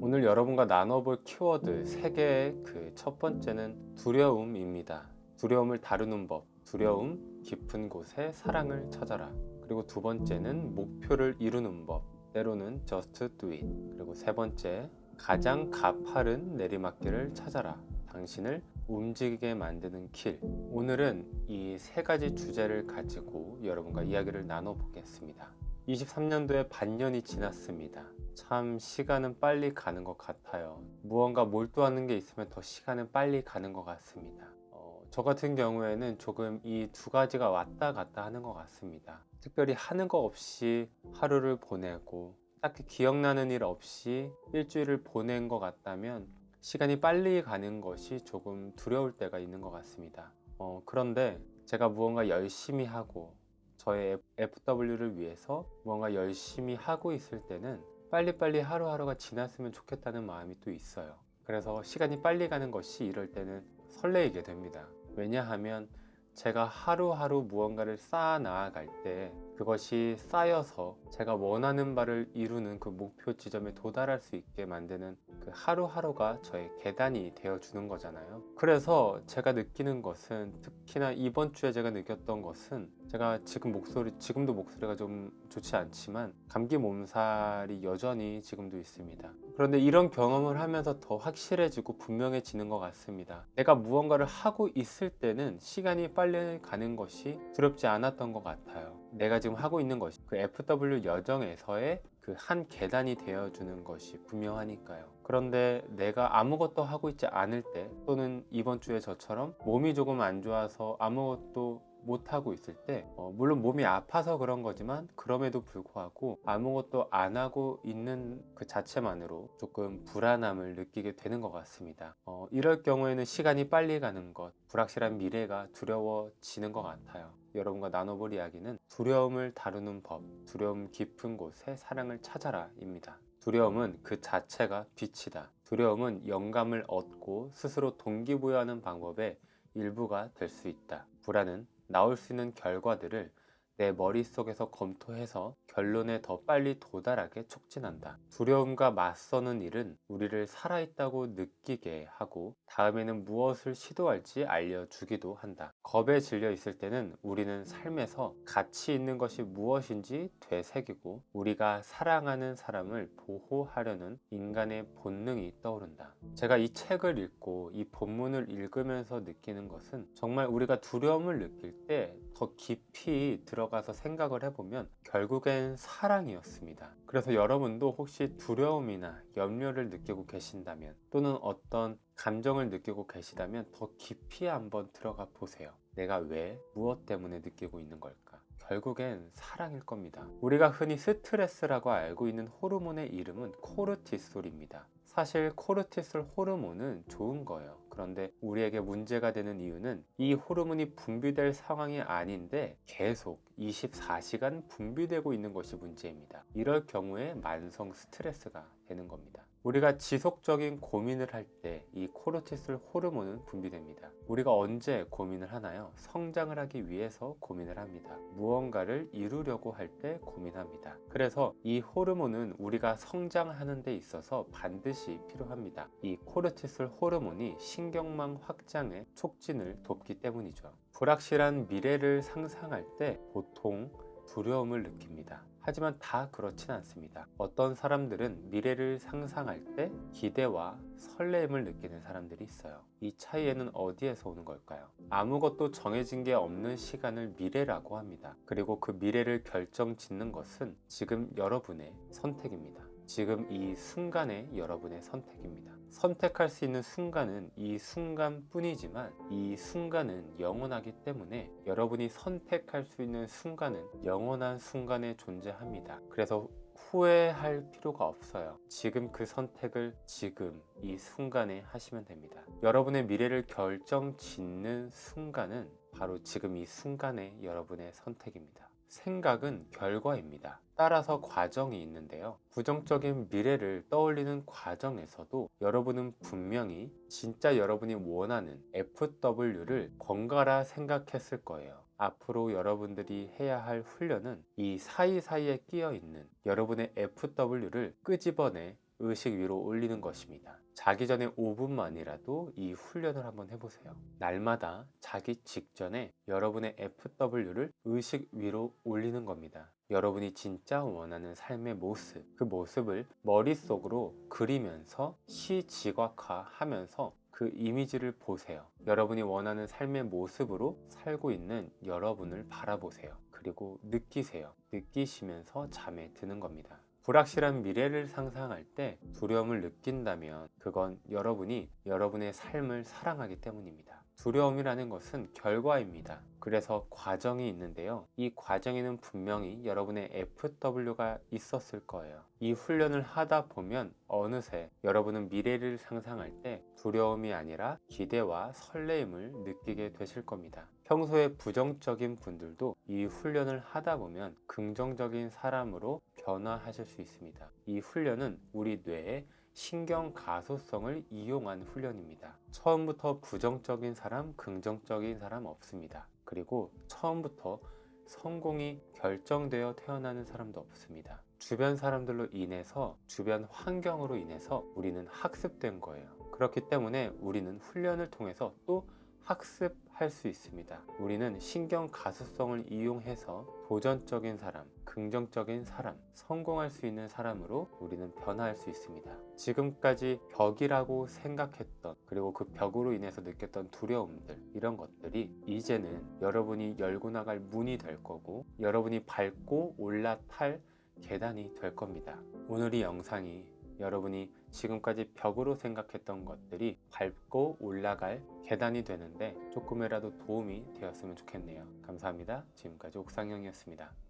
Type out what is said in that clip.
오늘 여러분과 나눠볼 키워드 3개의 그 첫 번째는 두려움입니다. 두려움을 다루는 법, 두려움 깊은 곳에 사랑을 찾아라. 그리고 두 번째는 목표를 이루는 법, 때로는 just do it. 그리고 세 번째, 가장 가파른 내리막길을 찾아라. 당신을 움직이게 만드는 길. 오늘은 이 세 가지 주제를 가지고 여러분과 이야기를 나눠보겠습니다. 23년도에 반년이 지났습니다. 참 시간은 빨리 가는 것 같아요. 무언가 몰두하는 게 있으면 더 시간은 빨리 가는 것 같습니다. 저 같은 경우에는 조금 이 두 가지가 왔다 갔다 하는 것 같습니다. 특별히 하는 거 없이 하루를 보내고 딱히 기억나는 일 없이 일주일을 보낸 것 같다면 시간이 빨리 가는 것이 조금 두려울 때가 있는 것 같습니다. 그런데 제가 무언가 열심히 하고 저의 FW를 위해서 무언가 열심히 하고 있을 때는 빨리빨리 하루하루가 지났으면 좋겠다는 마음이 또 있어요. 그래서 시간이 빨리 가는 것이 이럴 때는 설레이게 됩니다. 왜냐하면 제가 하루하루 무언가를 쌓아 나아갈 때 그것이 쌓여서 제가 원하는 바를 이루는 그 목표 지점에 도달할 수 있게 만드는 그 하루하루가 저의 계단이 되어주는 거잖아요. 그래서 제가 느끼는 것은, 특히나 이번 주에 제가 느꼈던 것은, 제가 지금도 목소리가 좀 좋지 않지만 감기 몸살이 여전히 지금도 있습니다. 그런데 이런 경험을 하면서 더 확실해지고 분명해지는 것 같습니다. 내가 무언가를 하고 있을 때는 시간이 빨리 가는 것이 두렵지 않았던 것 같아요. 내가 지금 하고 있는 것이 그 FW 여정에서의 그 한 계단이 되어주는 것이 분명하니까요. 그런데 내가 아무것도 하고 있지 않을 때, 또는 이번 주에 저처럼 몸이 조금 안 좋아서 아무것도 못하고 있을 때, 물론 몸이 아파서 그런 거지만 그럼에도 불구하고 아무것도 안 하고 있는 그 자체만으로 조금 불안함을 느끼게 되는 것 같습니다. 이럴 경우에는 시간이 빨리 가는 것, 불확실한 미래가 두려워지는 것 같아요. 여러분과 나눠볼 이야기는 두려움을 다루는 법, 두려움 깊은 곳에 사랑을 찾아라 입니다. 두려움은 그 자체가 빛이다. 두려움은 영감을 얻고 스스로 동기부여하는 방법의 일부가 될 수 있다. 불안은 나올 수 있는 결과들을 내 머릿속에서 검토해서 결론에 더 빨리 도달하게 촉진한다. 두려움과 맞서는 일은 우리를 살아있다고 느끼게 하고 다음에는 무엇을 시도할지 알려주기도 한다. 겁에 질려 있을 때는 우리는 삶에서 가치 있는 것이 무엇인지 되새기고 우리가 사랑하는 사람을 보호하려는 인간의 본능이 떠오른다. 제가 이 책을 읽고 이 본문을 읽으면서 느끼는 것은, 정말 우리가 두려움을 느낄 때 더 깊이 들어가서 생각을 해보면 결국엔 사랑이었습니다. 그래서 여러분도 혹시 두려움이나 염려를 느끼고 계신다면, 또는 어떤 감정을 느끼고 계시다면 더 깊이 한번 들어가 보세요. 내가 왜, 무엇 때문에 느끼고 있는 걸까? 결국엔 사랑일 겁니다. 우리가 흔히 스트레스라고 알고 있는 호르몬의 이름은 코르티솔입니다. 사실 코르티솔 호르몬은 좋은 거예요. 그런데 우리에게 문제가 되는 이유는 이 호르몬이 분비될 상황이 아닌데 계속 24시간 분비되고 있는 것이 문제입니다. 이럴 경우에 만성 스트레스가 되는 겁니다. 우리가 지속적인 고민을 할 때 이 코르티솔 호르몬은 분비됩니다. 우리가 언제 고민을 하나요? 성장을 하기 위해서 고민을 합니다. 무언가를 이루려고 할 때 고민합니다. 그래서 이 호르몬은 우리가 성장하는 데 있어서 반드시 필요합니다. 이 코르티솔 호르몬이 신경망 확장의 촉진을 돕기 때문이죠. 불확실한 미래를 상상할 때 보통 두려움을 느낍니다. 하지만 다 그렇진 않습니다. 어떤 사람들은 미래를 상상할 때 기대와 설렘을 느끼는 사람들이 있어요. 이 차이에는 어디에서 오는 걸까요? 아무것도 정해진 게 없는 시간을 미래라고 합니다. 그리고 그 미래를 결정짓는 것은 지금 여러분의 선택입니다. 지금 이 순간의 여러분의 선택입니다. 선택할 수 있는 순간은 이 순간뿐이지만 이 순간은 영원하기 때문에 여러분이 선택할 수 있는 순간은 영원한 순간에 존재합니다. 그래서 후회할 필요가 없어요. 지금 그 선택을 지금 이 순간에 하시면 됩니다. 여러분의 미래를 결정짓는 순간은 바로 지금 이 순간의 여러분의 선택입니다. 생각은 결과입니다. 따라서 과정이 있는데요. 부정적인 미래를 떠올리는 과정에서도 여러분은 분명히 진짜 여러분이 원하는 FW를 번갈아 생각했을 거예요. 앞으로 여러분들이 해야 할 훈련은 이 사이사이에 끼어 있는 여러분의 FW를 끄집어내 의식 위로 올리는 것입니다. 자기 전에 5분만이라도 이 훈련을 한번 해보세요. 날마다 자기 직전에 여러분의 FW를 의식 위로 올리는 겁니다. 여러분이 진짜 원하는 삶의 모습, 그 모습을 머릿속으로 그리면서 시지각화하면서 그 이미지를 보세요. 여러분이 원하는 삶의 모습으로 살고 있는 여러분을 바라보세요. 그리고 느끼세요. 느끼시면서 잠에 드는 겁니다. 불확실한 미래를 상상할 때 두려움을 느낀다면 그건 여러분이 여러분의 삶을 사랑하기 때문입니다. 두려움이라는 것은 결과입니다. 그래서 과정이 있는데요. 이 과정에는 분명히 여러분의 FW가 있었을 거예요. 이 훈련을 하다 보면 어느새 여러분은 미래를 상상할 때 두려움이 아니라 기대와 설레임을 느끼게 되실 겁니다. 평소에 부정적인 분들도 이 훈련을 하다 보면 긍정적인 사람으로 변화하실 수 있습니다. 이 훈련은 우리 뇌의 신경 가소성을 이용한 훈련입니다. 처음부터 부정적인 사람, 긍정적인 사람 없습니다. 그리고 처음부터 성공이 결정되어 태어나는 사람도 없습니다. 주변 사람들로 인해서, 주변 환경으로 인해서 우리는 학습된 거예요. 그렇기 때문에 우리는 훈련을 통해서 또 학습할 수 있습니다. 우리는 신경 가소성을 이용해서 도전적인 사람, 긍정적인 사람, 성공할 수 있는 사람으로 우리는 변화할 수 있습니다. 지금까지 벽이라고 생각했던, 그리고 그 벽으로 인해서 느꼈던 두려움들, 이런 것들이 이제는 여러분이 열고 나갈 문이 될 거고 여러분이 밟고 올라탈 계단이 될 겁니다. 오늘 이 영상이 여러분이 지금까지 벽으로 생각했던 것들이 밟고 올라갈 계단이 되는데 조금이라도 도움이 되었으면 좋겠네요. 감사합니다. 지금까지 옥상영이었습니다.